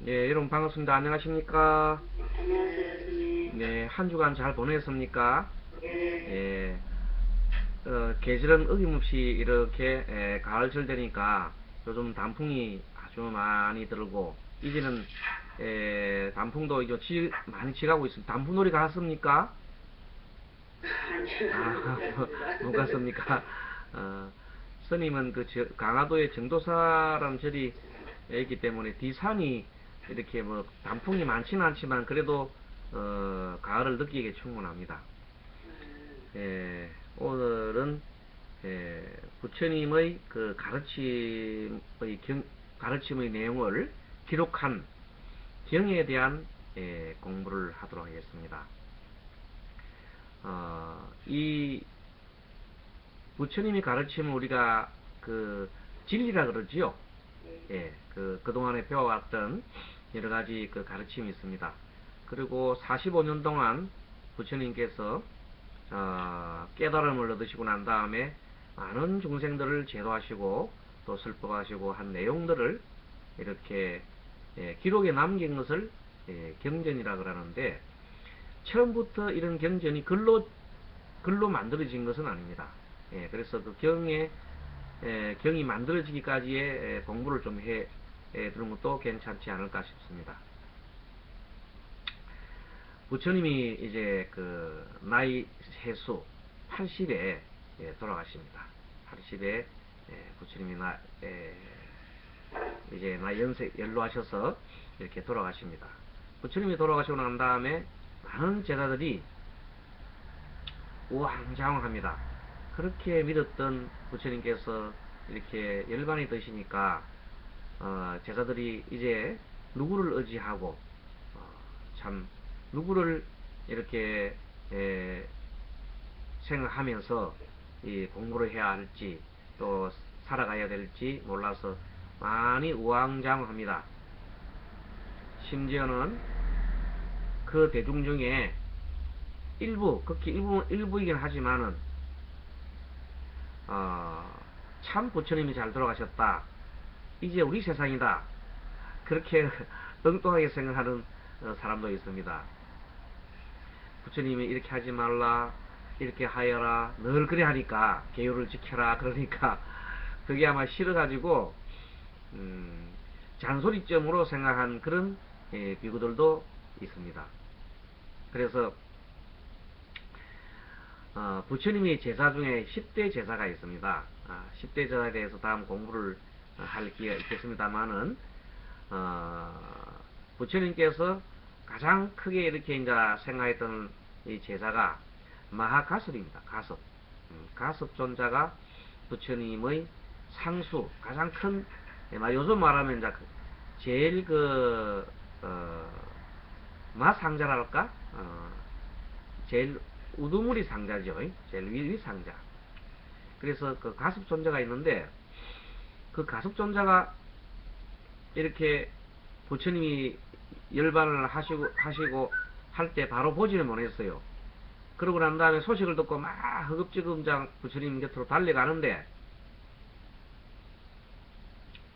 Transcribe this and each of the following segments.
예, 여러분 반갑습니다. 안녕하십니까? 안녕하세요, 스님. 네, 한 주간 잘 보내셨습니까? 예, 예, 계절은 어김없이 이렇게 가을철 되니까 요즘 단풍이 아주 많이 들고 이제는 단풍도 이제 많이 지가고 있습니다. 단풍놀이 갔습니까? 아니요, 아, 못 갔습니다. 못 갔습니까? 스님은 강화도의 정도사라는 절이 있기 때문에 뒤산이 이렇게 뭐 단풍이 많지는 않지만 그래도 가을을 느끼기에 충분합니다. 예, 오늘은 부처님의 그 가르침의 내용을 기록한 경에 대한 공부를 하도록 하겠습니다. 이 부처님이 가르침을 우리가 그 진리라 그러지요. 예, 그동안에 배워왔던 여러 가지 그 가르침이 있습니다. 그리고 45년 동안 부처님께서 깨달음을 얻으시고 난 다음에 많은 중생들을 제도하시고 또 슬퍼하시고 한 내용들을 이렇게 기록에 남긴 것을 경전이라 그러는데 처음부터 이런 경전이 글로 만들어진 것은 아닙니다. 그래서 그 경이 만들어지기까지의 공부를 좀 두는 것도 괜찮지 않을까 싶습니다. 부처님이 이제 그 나이 세수 80에 돌아가십니다. 80에 부처님이 이제 나이 연로하셔서 이렇게 돌아가십니다. 부처님이 돌아가시고 난 다음에 많은 제자들이 우왕좌왕합니다. 그렇게 믿었던 부처님께서 이렇게 열반이 되시니까 제자들이 이제 누구를 의지하고 참 누구를 이렇게 생각하면서 이 공부를 해야 할지 또 살아가야 될지 몰라서 많이 우왕좌왕합니다. 심지어는 그 대중 중에 극히 일부이긴 하지만은 참 부처님이 잘 돌아가셨다. 이제 우리 세상이다. 그렇게 엉뚱하게 생각하는 사람도 있습니다. 부처님이 이렇게 하지 말라, 이렇게 하여라, 늘 그래 하니까 계율을 지켜라 그러니까 그게 아마 싫어가지고 잔소리점으로 생각한 그런 비구들도 있습니다. 그래서 부처님의 제자 중에 10대 제자가 있습니다. 10대 제자에 대해서 다음 공부를 할 기회가 있겠습니다만은 부처님께서 가장 크게 이렇게 이제 생각했던 이 제자가 마하가섭입니다. 가섭 존자가 부처님의 상수 가장 큰 요즘 말하면 이제 제일 마상자랄까 제일 우두머리 상자죠. 제일 위 상자. 그래서 그 가섭 존자가 있는데 그 가섭 존자가 이렇게 부처님이 열반을 하시고 할 때 바로 보지는 못했어요. 그러고 난 다음에 소식을 듣고 막 허겁지겁장 부처님 곁으로 달려가는데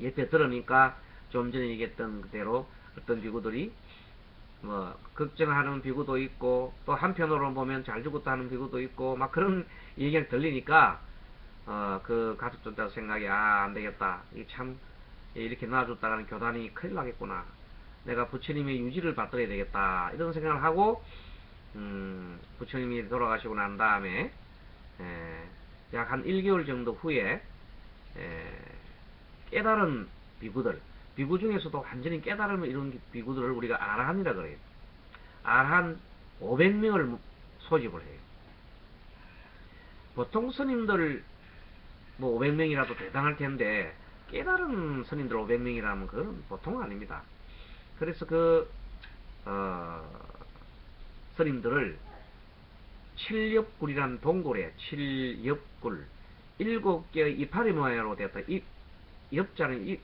옆에 들으니까 좀 전에 얘기했던 그대로 어떤 비구들이 뭐 걱정하는 비구도 있고 또 한편으로 보면 잘 죽었다 하는 비구도 있고 막 그런 얘기가 들리니까 그 가족들도 생각이 안 되겠다. 이 참 이렇게 놔줬다가는 교단이 큰일 나겠구나. 내가 부처님의 유지를 받들어야 되겠다. 이런 생각을 하고 부처님이 돌아가시고 난 다음에 약 한 1개월 정도 후에 깨달은 비구 중에서도 완전히 깨달음을 이룬 비구들을 우리가 아라한이라 그래요. 아라한 500명을 소집을 해요. 보통 스님들 뭐 500명이라도 대단할 텐데 깨달은 스님들 500명이라면 그건 보통 아닙니다. 그래서 스님들을 칠엽굴이란 동굴에 칠엽굴 7개의 이파리 모양으로 되었다. 엽자는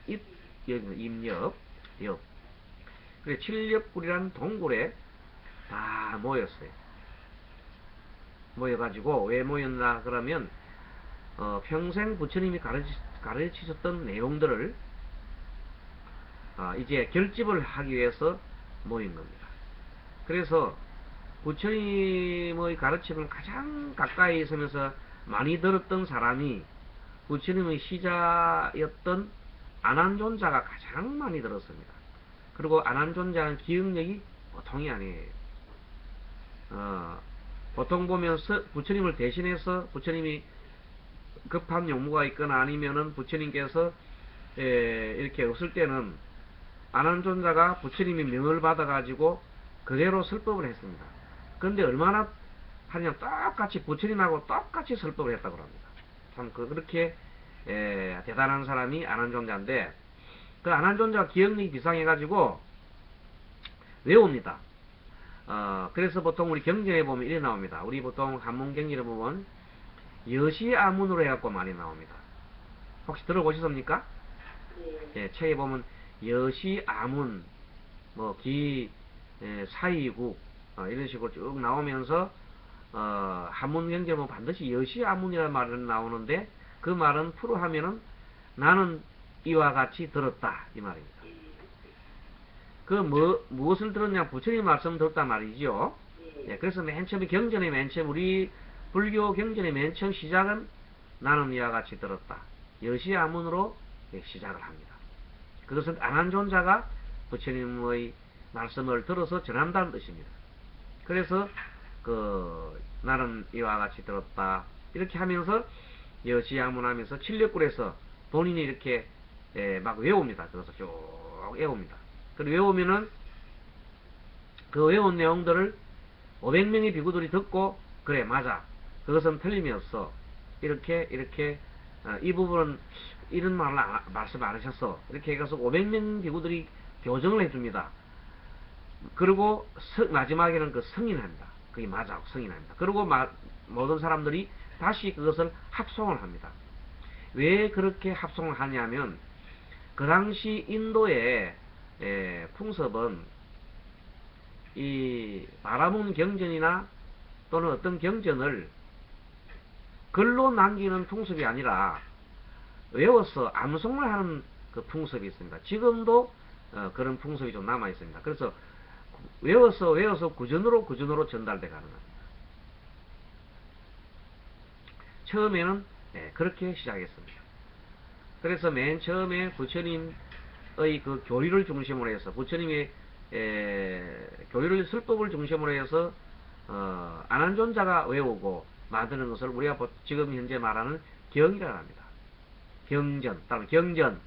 입엽 엽. 그래 칠엽굴이란 동굴에 다 모였어요. 모여가지고 왜 모였나 그러면 평생 부처님이 가르치셨던 내용들을 이제 결집을 하기 위해서 모인 겁니다. 그래서 부처님의 가르침을 가장 가까이 있으면서 많이 들었던 사람이 부처님의 시자였던 안한존자가 가장 많이 들었습니다. 그리고 안한존자는 기억력이 보통이 아니에요. 보통 보면 부처님을 대신해서 부처님이 급한 용무가 있거나 아니면은 부처님께서 이렇게 없을 때는 안한존자가 부처님이 명을 받아가지고 그대로 설법을 했습니다. 그런데 얼마나 하냐, 똑같이 부처님하고 똑같이 설법을 했다고 합니다. 참 그렇게 대단한 사람이 안한존자인데, 그 안한존자가 기억력이 비상해가지고 외웁니다. 그래서 보통 우리 경전에 보면 이래 나옵니다. 우리 보통 한문경전에 보면 여시아문으로 해갖고 많이 나옵니다. 혹시 들어보셨습니까? 네. 책에 보면 여시아문, 사이국, 이런 식으로 쭉 나오면서, 한문경전에 보면 반드시 여시아문이라는 말은 나오는데, 그 말은 풀어 하면은 나는 이와 같이 들었다, 이 말입니다. 무엇을 들었냐? 부처님 말씀 들었단 말이죠. 그래서 맨 처음에 경전의 맨 처음, 우리 불교 경전의 맨 처음 시작은 나는 이와 같이 들었다, 여시아문으로 시작을 합니다. 그것은 안한존자가 부처님의 말씀을 들어서 전한다는 뜻입니다. 그래서 나는 이와 같이 들었다 이렇게 하면서 여시아문 하면서 칠력굴에서 본인이 이렇게 막 외웁니다. 그래서 쭉 외웁니다. 그리고 외우면은 그 외운 내용들을 500명의 비구들이 듣고, 그래 맞아, 그것은 틀림이 없어, 이렇게 이 부분은 이런 말씀 안 하셨어, 이렇게 해서 500명 비구들이 교정을 해줍니다. 그리고 마지막에는 그 승인합니다. 그게 맞아, 승인합니다. 그리고 모든 사람들이 다시 그것을 합송을 합니다. 왜 그렇게 합송을 하냐면, 그 당시 인도의 풍습은 이 바라문 경전이나 또는 어떤 경전을 글로 남기는 풍습이 아니라 외워서 암송을 하는 그 풍습이 있습니다. 지금도 그런 풍습이 좀 남아 있습니다. 그래서 외워서 구전으로 전달돼 가는 겁니다. 처음에는 그렇게 시작했습니다. 그래서 맨 처음에 부처님의 그 교리를 중심으로 해서, 부처님의 교리를 설법을 중심으로 해서 안한존자가 외우고 만드는 것을 우리가 지금 현재 말하는 경이라고 합니다. 경전 또는 경전.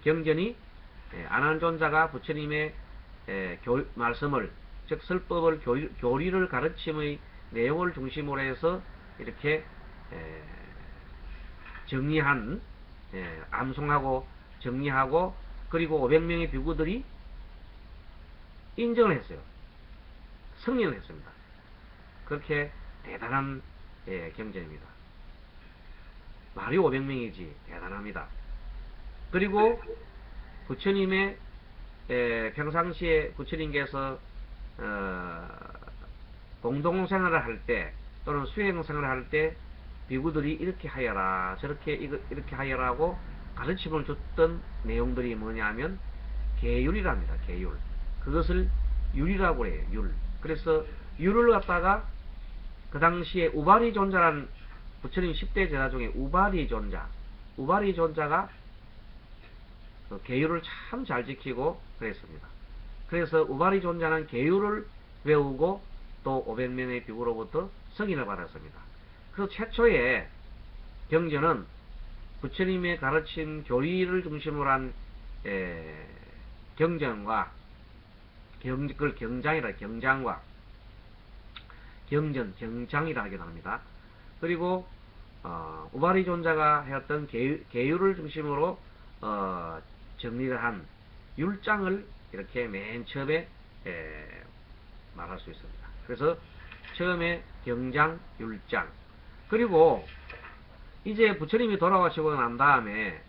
경전이 안한존자가 부처님의 말씀을, 즉 설법을, 교리를 가르침의 내용을 중심으로 해서 이렇게 정리한, 암송하고 정리하고, 그리고 500명의 비구들이 인정을 했어요. 승인을 했습니다. 그렇게 대단한 경전입니다. 말이 500명이지 대단합니다. 그리고 부처님의 평상시에 부처님께서 공동생활을 할 때 또는 수행생활을 할 때 비구들이 이렇게 하여라, 저렇게 이렇게 하여라고 가르침을 줬던 내용들이 뭐냐면 계율이랍니다. 계율. 그것을 율이라고 해요. 율. 그래서 율을 갖다가 그 당시에 우바리존자란 부처님 10대 제자 중에 우바리존자가 그 계율을 참 잘 지키고 그랬습니다. 그래서 우바리존자는 계율을 외우고 또 500명의 비구로부터 승인을 받았습니다. 그래서 최초의 경전은 부처님의 가르친 교리를 중심으로 한 경전과 그걸 경장과 경장이라 하기도 합니다. 그리고 우바리존자가 해왔던 계율을 중심으로 정리를 한 율장을 이렇게 맨 처음에 말할 수 있습니다. 그래서 처음에 경장, 율장. 그리고 이제 부처님이 돌아가시고 난 다음에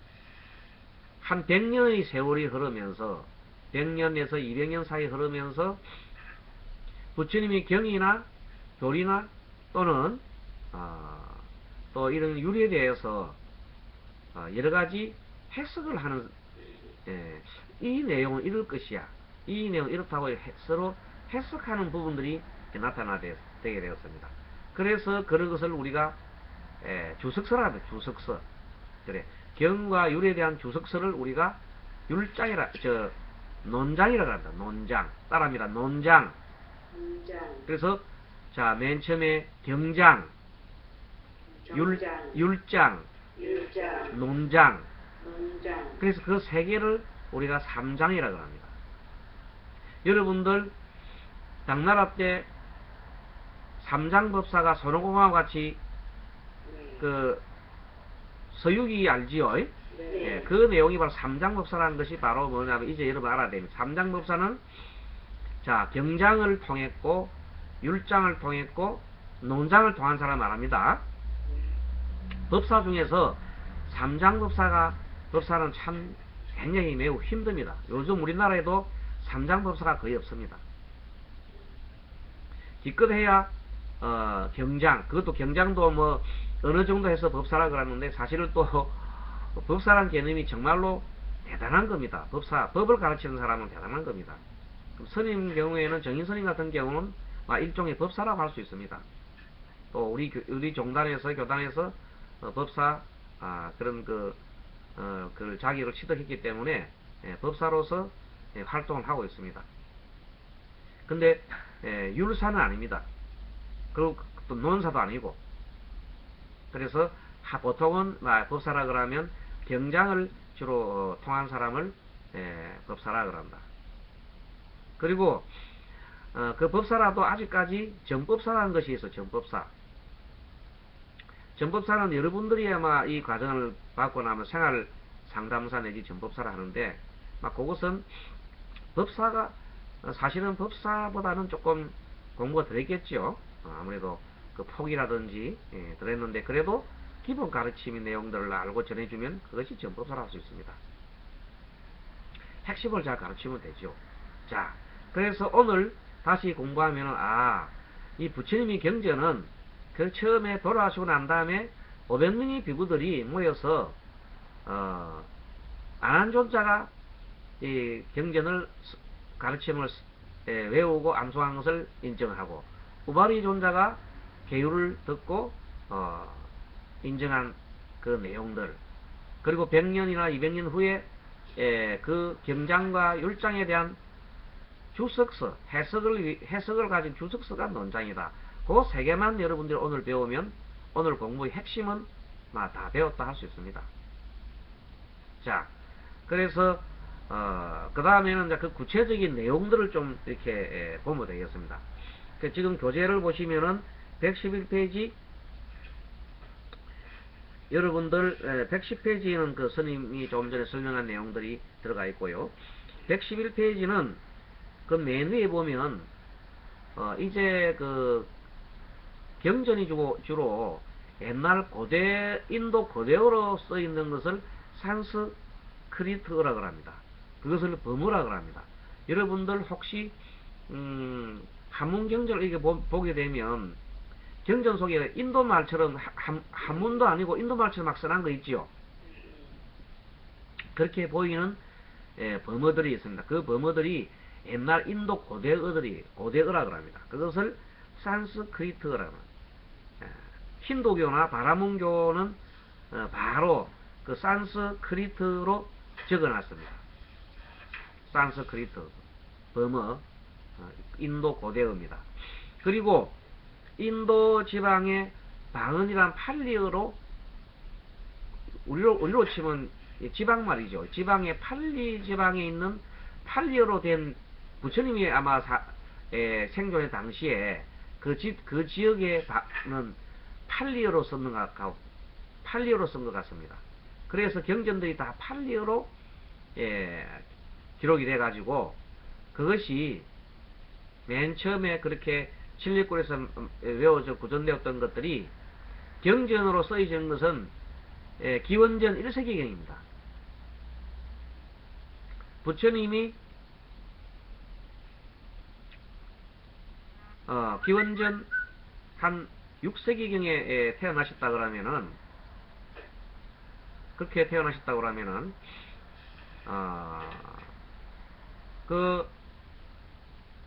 한 100년의 세월이 흐르면서, 100년에서 200년 사이 흐르면서 부처님의 경이나 교리나 또는 또 이런 율에 대해서 여러가지 해석을 하는 이 내용은 이럴 것이야. 이 내용은 이렇다고 서로 해석하는 부분들이 나타나게 되었습니다. 그래서 그런 것을 우리가 주석서라 합니다. 주석서. 그래. 경과 율에 대한 주석서를 우리가 논장이라고 한다. 논장. 따라합니다. 논장. 그래서 자, 맨 처음에 경장, 율장, 논장. 그래서 그 세 개를 우리가 삼장이라고 합니다. 여러분들 당나라 때 삼장법사가 손오공하고 같이 그 서유기 알지요? 예, 그 내용이 바로 삼장법사라는 것이 바로 뭐냐면 이제 여러분 알아야 됩니다. 삼장법사는 자, 경장을 통했고 율장을 통했고 논장을 통한 사람 말합니다. 법사 중에서 법사는 참 굉장히 매우 힘듭니다. 요즘 우리나라에도 삼장법사가 거의 없습니다. 기껏해야 경장, 그것도 경장도 뭐 어느 정도 해서 법사라 그러는데 사실은 또 법사란 개념이 정말로 대단한 겁니다. 법을 가르치는 사람은 대단한 겁니다. 스님 경우에는 정인 스님 같은 경우는 일종의 법사라고 할 수 있습니다. 또 우리 교단에서 법사 그런 그 자격을 취득했기 때문에 법사로서 활동을 하고 있습니다. 근데 율사는 아닙니다. 그리고 또 논사도 아니고. 그래서 보통은 법사라 그러면 경장을 주로 통한 사람을 법사라 그런다. 그리고 그 법사라도 아직까지 정법사라는 것이 있어. 정법사는 여러분들이 아마 이 과정을 받고 나면 생활 상담사 내지 정법사라 하는데 그것은 법사가 사실은 법사보다는 조금 공부가 더 했겠죠. 아무래도 그 폭이라든지 더 했는데 그래도 기본 가르침의 내용들을 알고 전해주면 그것이 정법사라 할 수 있습니다. 핵심을 잘 가르치면 되죠. 자, 그래서 오늘 다시 공부하면은 이 부처님의 경전은 그 처음에 돌아가시고 난 다음에 500명의 비구들이 모여서 안한존자가 이 경전을 가르침을 외우고 암송한 것을 인정하고 우바리 존자가 계율을 듣고 인정한 그 내용들, 그리고 100년이나 200년 후에 그 경장과 율장에 대한 주석서, 해석을 가진 주석서가 논장이다. 그 세 개만 여러분들이 오늘 배우면 오늘 공부의 핵심은 다 배웠다 할 수 있습니다. 자, 그래서 그 다음에는 이제 그 구체적인 내용들을 좀 이렇게 보면 되겠습니다. 지금 교재를 보시면은 111페이지 여러분들 110페이지는 그 스님이 조금 전에 설명한 내용들이 들어가 있고요. 111페이지는 그 맨 위에 보면 이제 그 경전이 주로 옛날 인도 고대어로 써 있는 것을 산스크리트어라고 합니다. 그것을 범어라고 합니다. 여러분들 혹시 한문경전을 이렇게 보게 되면 경전 속에 인도 말처럼 한문도 아니고 인도 말처럼 막 써난 거 있지요. 그렇게 보이는 범어들이 있습니다. 그 범어들이 옛날 인도 고대어라고 합니다. 그것을 산스크리트어라고 합니다. 힌두교나 바라문교는 바로 그 산스크리트로 적어놨습니다. 산스크리트 범어 인도 고대어입니다. 그리고 인도 지방의 방언이란 팔리어로 우리로 치면 지방 말이죠. 지방의 팔리 지방에 있는 팔리어로 된 부처님이 아마 생존의 당시에 그 지역에는 팔리어로 쓴 것 같습니다. 그래서 경전들이 다 팔리어로 기록이 돼가지고 그것이 맨 처음에 그렇게 칠리굴에서 외워져 구전되었던 것들이 경전으로 쓰여진 것은 기원전 1세기경입니다. 부처님이 기원전 한 6세기경에 태어나셨다 그러면은 그렇게 태어나셨다 그러면은 그,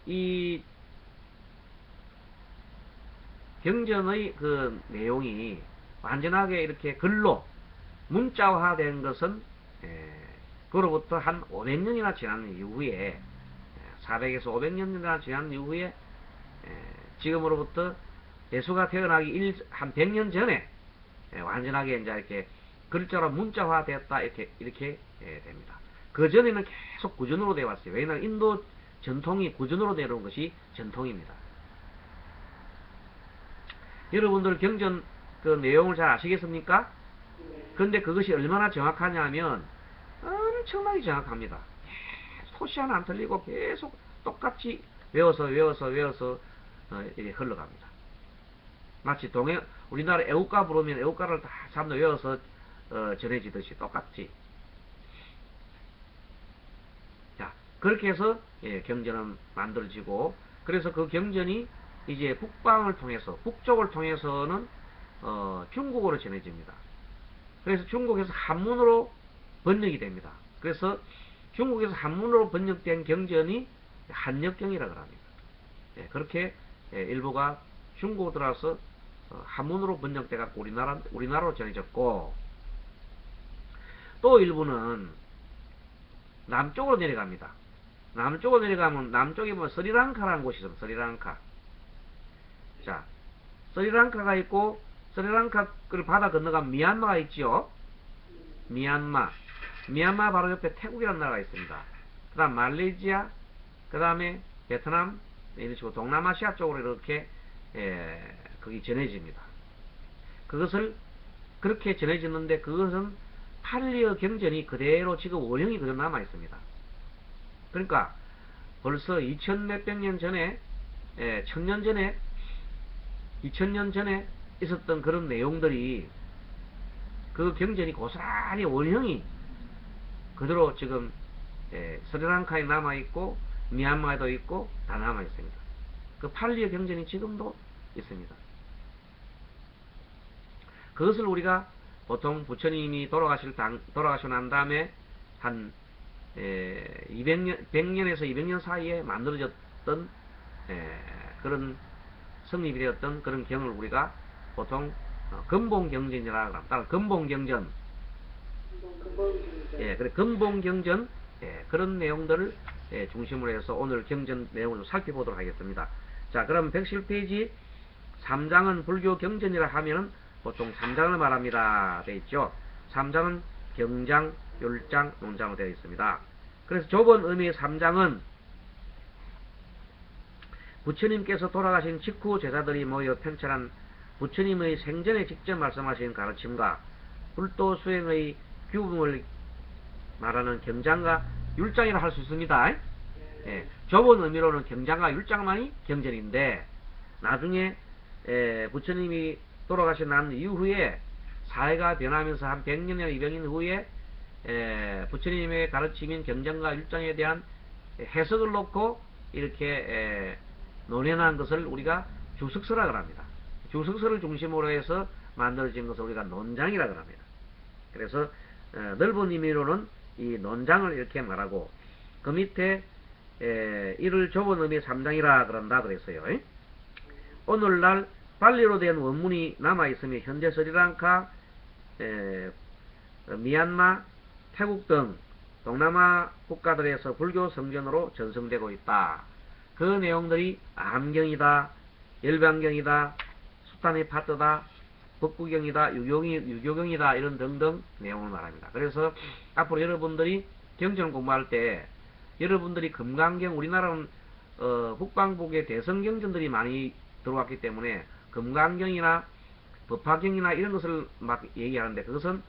이 경전의 그 내용이 완전하게 이렇게 글로 문자화된 것은 그로부터 한 500년이나 지난 이후에 400에서 500년이나 지난 이후에 지금으로부터 예수가 태어나기 한 100년 전에 완전하게 이제 이렇게 글자로 문자화되었다 이렇게 됩니다. 그 전에는 계속 구전으로 되어 왔어요. 왜냐하면 인도 전통이 구전으로 내려온 것이 전통입니다. 여러분들 경전 그 내용을 잘 아시겠습니까? 그런데 그것이 얼마나 정확하냐면 엄청나게 정확합니다. 토시 하나 안 틀리고 계속 똑같이 외워서 이렇게 흘러갑니다. 마치 우리나라 애국가 부르면 애국가를 다 사람들 외워서 전해지듯이 똑같이. 자, 그렇게 해서 경전은 만들어지고, 그래서 그 경전이 이제 북쪽을 통해서는 중국어로 전해집니다. 그래서 중국에서 한문으로 번역이 됩니다. 그래서 중국에서 한문으로 번역된 경전이 한역경이라고 합니다. 그렇게 일부가 중국으로 들어와서 한문으로 번역돼갖고 우리나라로 전해졌고, 또 일부는 남쪽으로 내려갑니다. 남쪽으로 내려가면 남쪽에 보면 스리랑카라는 곳이 있습니다. 스리랑카. 자, 스리랑카가 있고, 스리랑카를 바다 건너가면 미얀마가 있지요. 미얀마 바로 옆에 태국이라는 나라가 있습니다. 그 다음 말레이시아, 그 다음에 베트남, 이런 식으로 동남아시아 쪽으로 이렇게 거기 전해집니다. 그것을 그렇게 전해지는데, 그것은 팔리어 경전이 그대로 지금 원형이 그대로 남아 있습니다. 그러니까 벌써 2000몇백 년 전에 1000년 전에 2000년 전에 있었던 그런 내용들이, 그 경전이 고스란히 원형이 그대로 지금 스리랑카에 남아있고 미얀마에도 있고 다 남아있습니다. 그 팔리어 경전이 지금도 있습니다. 그것을 우리가 보통 부처님이 돌아가시고 난 다음에 한 100년에서 200년 사이에 만들어졌던 그런 성립이 되었던 그런 경을 우리가 보통 근본경전이라고 합니다. 근본경전. 그래, 근본경전, 그런 내용들을 중심으로 해서 오늘 경전 내용을 좀 살펴보도록 하겠습니다. 자, 그럼 117페이지 3장은 불교 경전이라 하면은 보통 3장을 말합니다. 되어 있죠. 3장은 경장, 율장, 논장으로 되어 있습니다. 그래서 좁은 의미의 3장은 부처님께서 돌아가신 직후 제자들이 모여 편찬한 부처님의 생전에 직접 말씀하신 가르침과 불도 수행의 규범을 말하는 경장과 율장이라 할 수 있습니다. 좁은 의미로는 경장과 율장만이 경전인데, 나중에 부처님이 돌아가신 난 이후에 사회가 변하면서 한 100년이나 200년 후에 부처님의 가르침인 경장과 율장에 대한 해석을 놓고 이렇게 논해난 것을 우리가 주석서라고 합니다. 주석서를 중심으로 해서 만들어진 것을 우리가 논장이라고 합니다. 그래서 넓은 의미로는 이 논장을 이렇게 말하고, 그 밑에 이를 좁은 의미 3장이라 그런다 그랬어요. 오늘날 발리로 된 원문이 남아있으며 현재 스리랑카, 미얀마, 태국 등 동남아 국가들에서 불교 성전으로 전승되고 있다. 그 내용들이 암경이다, 열반경이다, 수탄의 파트다, 법구경이다, 유교경이다, 이런 등등 내용을 말합니다. 그래서 앞으로 여러분들이 경전을 공부할 때 여러분들이 금강경, 우리나라는 북방북에 대성경전들이 많이 들어왔기 때문에 금강경이나 법화경이나 이런 것을 막 얘기하는데, 그것은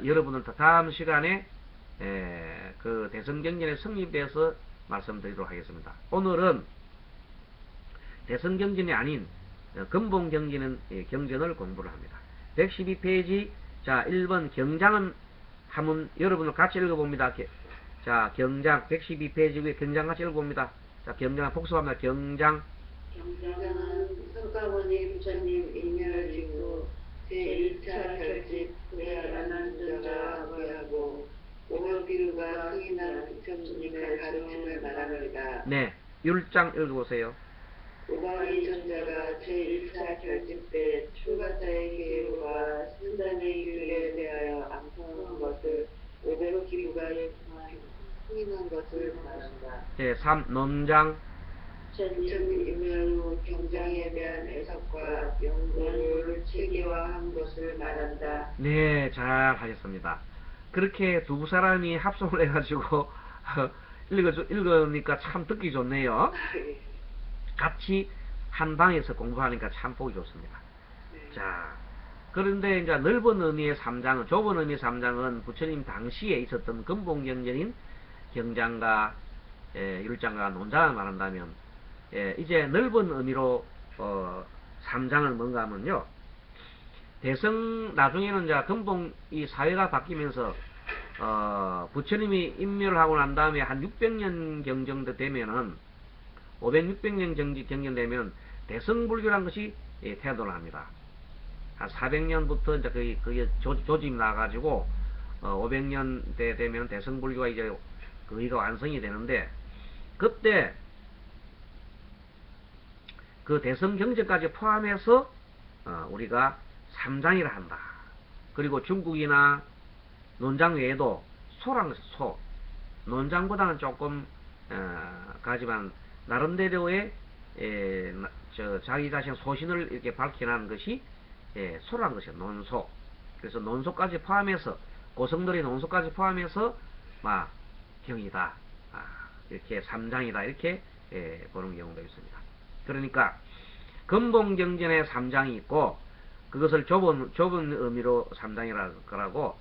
여러분들 다음 시간에 그 대성경전에 성립돼서 말씀드리도록 하겠습니다. 오늘은 대성경전이 아닌 근본경전은 경전을 공부를 합니다. 112페이지, 자, 1번 경장은 한번 여러분들 같이 읽어봅니다. 자, 경장 112페이지 위에 경장 같이 읽어봅니다. 자, 경장 복습합니다. 경장. 경장은 석가모니 부처님 인연을 짓고 제1차 결집 구야라는 전자 구야고 5월 기류가 승인한 부처님의 가르침을 말합니다. 네, 율장 읽어보세요. 우방이 전자가 제1차 결집 때 출가자의 계율과 신단의 규례에 대하여 암송한 것을 500억 기류가 승인한 것을 말한다. 제 3, 논장. 부처님 임명 후 경장에 대한 해석과 연구를 체계화한 것을 말한다. 네, 잘 하셨습니다. 그렇게 두 사람이 합성을 해가지고 읽으니까 참 듣기 좋네요. 같이 한 방에서 공부하니까 참 보기 좋습니다. 자, 그런데 이제 넓은 의미의 3장은, 좁은 의미의 3장은 부처님 당시에 있었던 근본경전인 경장과 율장과 논장을 말한다면, 이제 넓은 의미로 3장은 뭔가 하면요, 나중에는 이제 근본 이 사회가 바뀌면서 부처님이 인멸하고 난 다음에 한 600년 경정도 되면은 500, 600년 경전되면 대승불교라는 것이 태어나려 합니다. 한 400년부터 이제 그게 조짐이 나가지고 500년 되면 대승불교가 이제 거의가 완성이 되는데, 그때 그 대승경전까지 포함해서 우리가 3장이라 한다. 그리고 중국이나 논장 외에도 소라는 것이 소, 논장보다는 조금 가지만 나름대로의 자기 자신 소신을 이렇게 밝혀낸 것이 소라는 것이 논소. 그래서 논소까지 포함해서, 고성들의 논소까지 포함해서 막 경이다, 이렇게 3장이다, 이렇게 보는 경우도 있습니다. 그러니까 근본경전에 3장이 있고, 그것을 좁은 의미로 3장이라고 하고,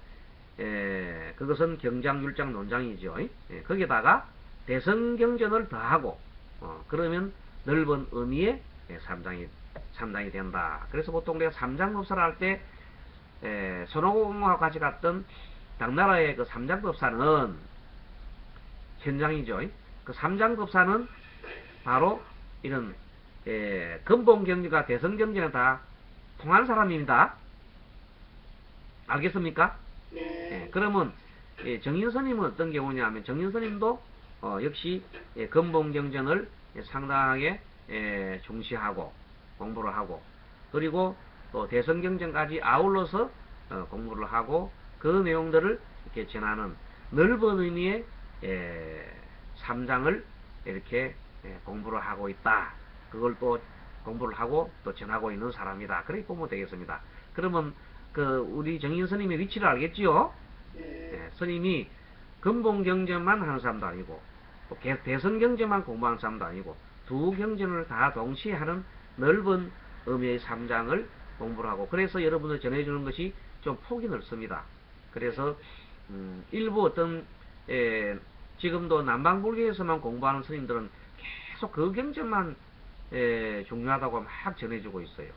그것은 경장, 율장, 논장이죠. 거기다가 대성경전을 더하고, 그러면 넓은 의미의 3장이 된다. 그래서 보통 우리가 3장법사를 할 때, 손오공하고 같이 갔던 당나라의 그 3장법사는 현장이죠. 그 3장법사는 바로 이런 근본경전과 대성경전에 다 통한 사람입니다. 알겠습니까? 네. 그러면 정인스님은 어떤 경우냐면, 정인스님도 역시 근본경전을 상당하게 중시하고 공부를 하고, 그리고 또 대성경전까지 아울러서 공부를 하고, 그 내용들을 이렇게 전하는 넓은 의미의 3장을 이렇게 공부를 하고 있다. 그걸 또 공부를 하고 또 전하고 있는 사람이다. 그렇게 보면 되겠습니다. 그러면 우리 정인 스님의 위치를 알겠지요? 스님이 근본경전만 하는 사람도 아니고, 또 대성경전만 공부하는 사람도 아니고, 두 경전을 다 동시에 하는 넓은 의미의 3장을 공부를 하고, 그래서 여러분들 전해주는 것이 좀 폭이 넓습니다. 그래서 일부 어떤 지금도 남방불교에서만 공부하는 스님들은 계속 그 경전만 중요하다고 막 전해주고 있어요.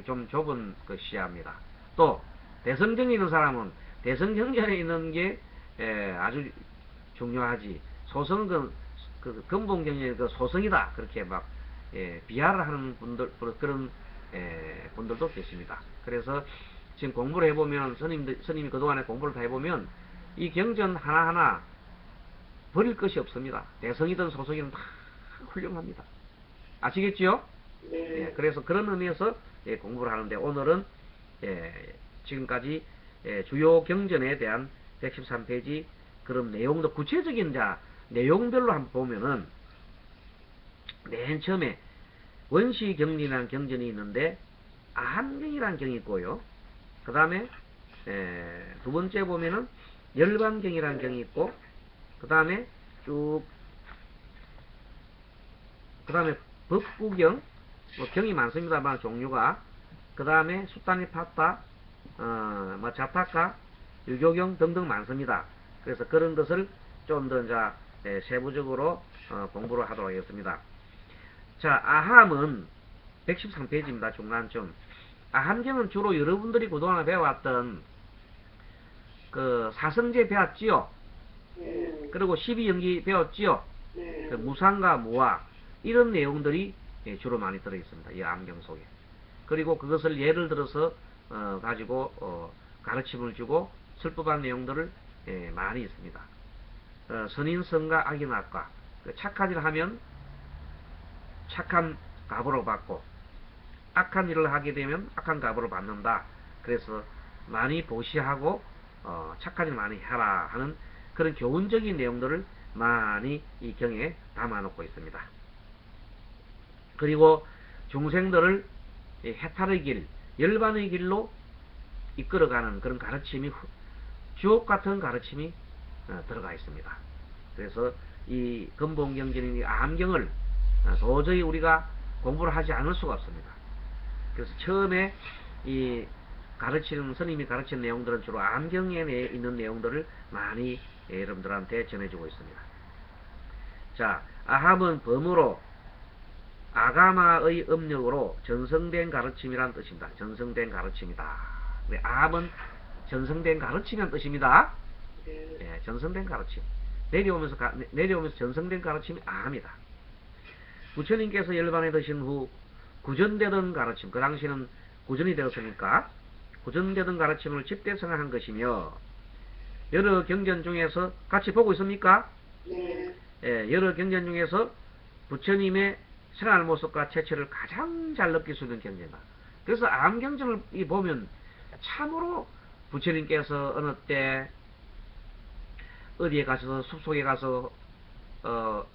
좀 좁은 그 시야입니다. 또 대성경에 있는 사람은 대성경전에 있는 게 아주 중요하지, 소성은 그 근본경전의 그 소성이다, 그렇게 막 비하를 하는 분들, 그런 분들도 계십니다. 그래서 지금 공부를 해보면, 스님이 그동안에 공부를 다 해보면 이 경전 하나하나 버릴 것이 없습니다. 대성이든 소성이든 다 훌륭합니다. 아시겠지요? 네. 그래서 그런 의미에서 공부를 하는데, 오늘은 지금까지 주요 경전에 대한 113페이지 그런 내용도 구체적인 내용별로 한번 보면은, 맨 처음에 원시경리라는 경전이 있는데 아한경이라는 경이 있고요. 그 다음에 두 번째 보면은 열반경이라는 경이 있고, 그 다음에 그 다음에 법구경, 뭐 경이 많습니다만 종류가, 그 다음에 수타니 파타, 뭐 자타카, 유교경 등등 많습니다. 그래서 그런 것을 좀 더 세부적으로 공부를 하도록 하겠습니다. 자, 아함은 113페이지입니다. 중간쯤. 아함경은 주로 여러분들이 그동안 배워왔던 그 사성제 배웠지요? 그리고 12연기 배웠지요? 그 무상과 무화, 이런 내용들이 주로 많이 들어있습니다. 이 암경 속에. 그리고 그것을 예를 들어서 가지고 가르침을 주고 설법한 내용들을 많이 있습니다. 선인성과 악인악과, 착한 일을 하면 착한 값으로 받고 악한 일을 하게 되면 악한 값으로 받는다. 그래서 많이 보시하고 착한 일 많이 해라 하는 그런 교훈적인 내용들을 많이 이 경에 담아놓고 있습니다. 그리고 중생들을 해탈의 길, 열반의 길로 이끌어가는 그런 가르침이 주옥 같은 가르침이 들어가 있습니다. 그래서 이 근본경전인 이 암경을 도저히 우리가 공부를 하지 않을 수가 없습니다. 그래서 처음에 이 가르치는 스님이 가르치는 내용들은 주로 암경에 있는 내용들을 많이 여러분들한테 전해주고 있습니다. 자, 아함은 범으로 아가마의 음력으로 전성된 가르침이란 뜻입니다. 전성된 가르침이다. 아함은 전성된 가르침이란 뜻입니다. 예, 전성된 가르침. 내려오면서 전성된 가르침이 아함이다. 부처님께서 열반에 드신 후 구전되던 가르침, 그 당시는 구전이 되었으니까 구전되던 가르침을 집대성한 것이며, 여러 경전 중에서 같이 보고 있습니까? 네. 예, 여러 경전 중에서 부처님의 생활 모습과 체체를 가장 잘 느낄 수 있는 경전이다. 그래서 암경전을 보면 참으로 부처님께서 어느 때 어디에 가셔서 숲속에 가서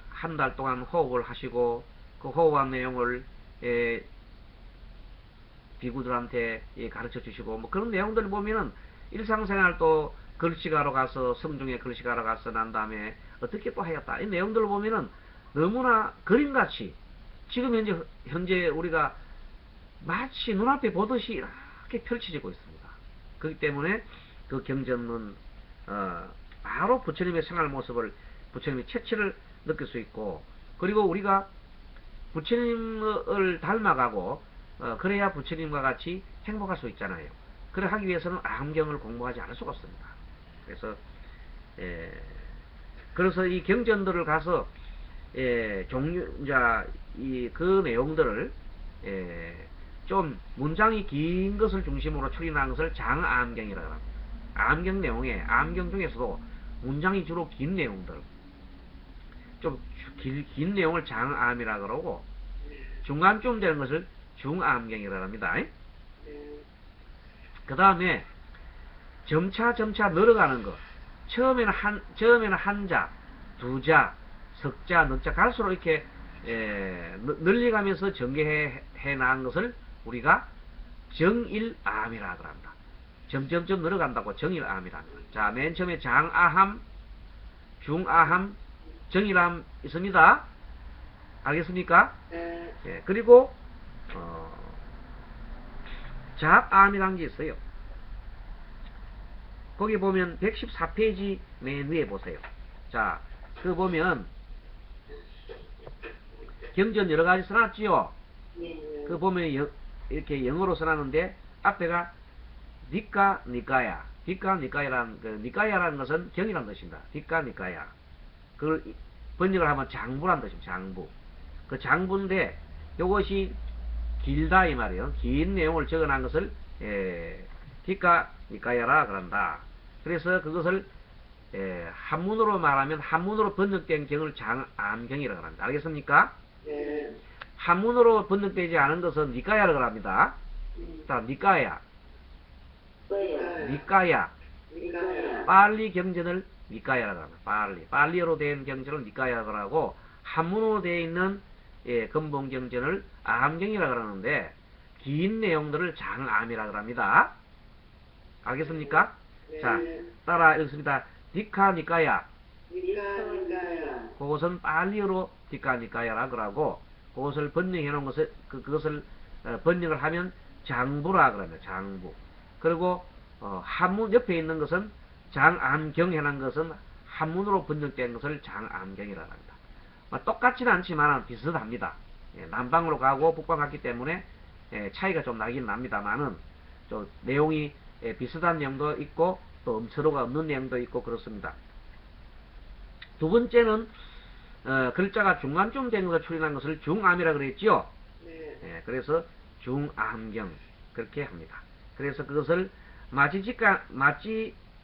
한 달 동안 호흡을 하시고 그 호흡한 내용을 비구들한테 가르쳐 주시고 뭐 그런 내용들을 보면은 일상생활 또 글씨가로 가서 성중에 글씨가로 가서 난 다음에 어떻게 또 하였다 이 내용들을 보면은 너무나 그림같이 지금 현재 우리가 마치 눈앞에 보듯이 이렇게 펼쳐지고 있습니다. 그렇기 때문에 그 경전은 바로 부처님의 생활 모습을 부처님의 체취를 느낄 수 있고, 그리고 우리가 부처님을 닮아가고 그래야 부처님과 같이 행복할 수 있잖아요. 그래 하기 위해서는 암경을 공부하지 않을 수가 없습니다. 그래서 이 경전들을 가서 그 내용들을 좀 문장이 긴 것을 중심으로 추린한 것을 장암경이라고 합니다. 암경 내용에 암경 중에서도 문장이 주로 긴 내용들, 좀 긴 내용을 장암이라고 그러고 중간쯤 되는 것을 중암경이라고 합니다. 그 다음에 점차 늘어가는 것, 처음에는 한자, 두자, 석자, 넉자 갈수록 이렇게 늘려가면서 전개해 나간 것을 우리가 정일암이라고 합니다. 점점점 늘어간다고 정일암이라 합니다. 자, 맨 처음에 장아함, 중아함, 정일암 있습니다. 알겠습니까? 네. 예, 그리고 잡암이라는 게 있어요. 거기 보면 114페이지 맨 위에 보세요. 자, 그 보면 경전 여러 가지 써놨지요. 그 보면 이렇게 영어로 써놨는데 앞에가 니까 니까야, 니까 니까야라는 그 니까야라는 것은 경이라는 뜻입니다. 니까 니까야. 그걸 번역을 하면 장부란 뜻입니다. 장부. 그 장부인데 이것이 길다 이 말이에요. 긴 내용을 적어놓은 것을 니까 니까야라 그런다. 그래서 그것을 한문으로 말하면 한문으로 번역된 경을 장암경이라고 합니다. 알겠습니까? 네. 한문으로 번역되지 않은 것은 니까야라고 합니다. 자, 니까야, 니까야, 빨리 경전을 니까야라고 합니다. 빨리어로 된 경전을 니까야라고 하고, 한문으로 되어 있는 근본 경전을 암경이라고 하는데 긴 내용들을 장암이라고 합니다. 알겠습니까? 자, 따라 읽습니다. 니까 니까야. 그것은 빨리어로 니까 니까야라고 하고, 그것을 번역해 놓은 것을 그것을 번역을 하면 장부라 그럽니다. 장부. 그리고 한문 옆에 있는 것은 장암경 해놓은 것은 한문으로 번역된 것을 장암경이라고 합니다. 똑같지는 않지만 비슷합니다. 남방으로 가고 북방 갔기 때문에 차이가 좀 나긴 납니다만은 좀 내용이 비슷한 내용도 있고 또 엄처로가 없는 내용도 있고 그렇습니다. 두 번째는 글자가 중간쯤 된 것을 추린한 것을 중암이라고 그랬지요. 그래서 중암경 그렇게 합니다. 그래서 그것을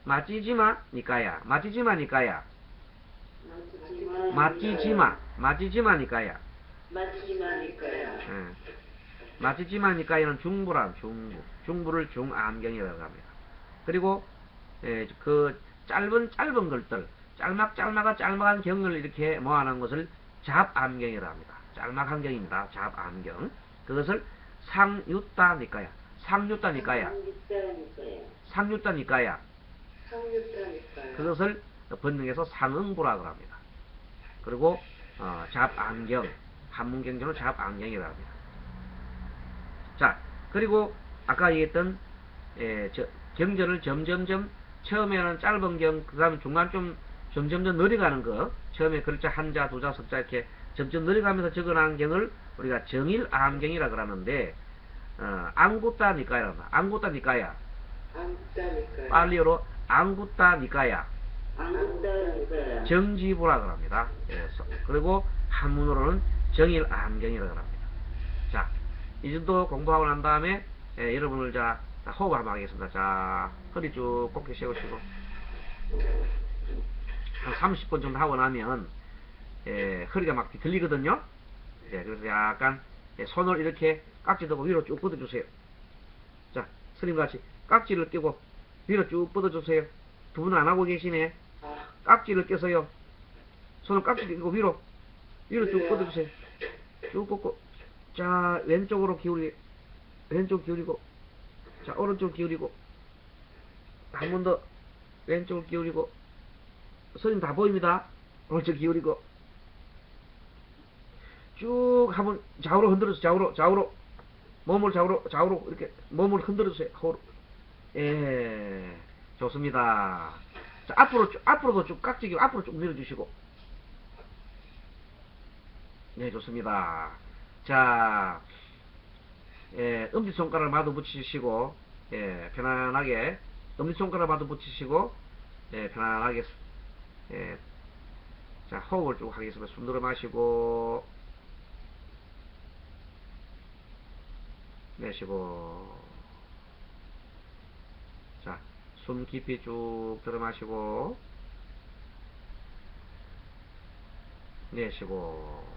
마찌지마니까야. 마찌지마니까야. 마찌지마니까야. 마지마니까요. 예. 마찌지마니까야는 중부란 중부. 중부를 중안경이라고 합니다. 그리고 그 짧은 것들, 짤막한 경을 이렇게 모아놓은 것을 잡안경이라고 합니다. 짤막한 경입니다. 잡안경. 그것을 상유따니까야. 상유따니까야. 상유따니까야. 상륙다니까요. 그것을 번역해서 상응부라고 합니다. 그리고 잡안경, 한문경전은 잡안경이라고 합니다. 자, 그리고 아까 얘기했던 경전을 점점점 처음에는 짧은 경, 그 다음에 중간 좀 점점점 늘어가는 거, 처음에 글자 한자, 두자, 석자 이렇게 점점 늘어가면서 적어놓은 경을 우리가 정일안경이라 그러는데 안구따니까야. 안구따니까야. 안다니까요. 빨리어로 안구따니까야. 안다니까요. 정지부라고 합니다. 그리고 한문으로는 정일안경이라고 합니다. 자, 이 정도 공부하고 난 다음에 여러분을 자 호흡 한번 하겠습니다. 자, 허리 쭉 곱게 세우시고 한 30분 정도 하고 나면 허리가 막 들리거든요. 그래서 약간 손을 이렇게 깍지 들고 위로 쭉 뻗어주세요. 자, 스님같이 깍지를 끼고 위로 쭉 뻗어주세요. 두 분은 안 하고 계시네. 깍지를 껴서요. 손을 깍지 끼고 위로 쭉 뻗어주세요. 쭉 뻗고, 자, 왼쪽 기울이고, 자, 오른쪽 기울이고, 한 번 더 왼쪽 기울이고, 스님 다 보입니다. 오른쪽 기울이고, 쭉 한번 좌우로 흔들어주세요. 좌우로. 몸을 좌우로 이렇게 몸을 흔들어주세요. 좋습니다. 자, 앞으로도 쭉 깍지 끼고 앞으로 쭉 밀어주시고. 네, 좋습니다. 자, 엄지손가락을 마도 붙이시고, 편안하게, 엄지손가락 마도 붙이시고, 편안하게, 자, 호흡을 쭉 하겠습니다. 숨 들어 마시고, 내쉬고, 자, 숨 깊이 쭉 들어 마시고, 내쉬고,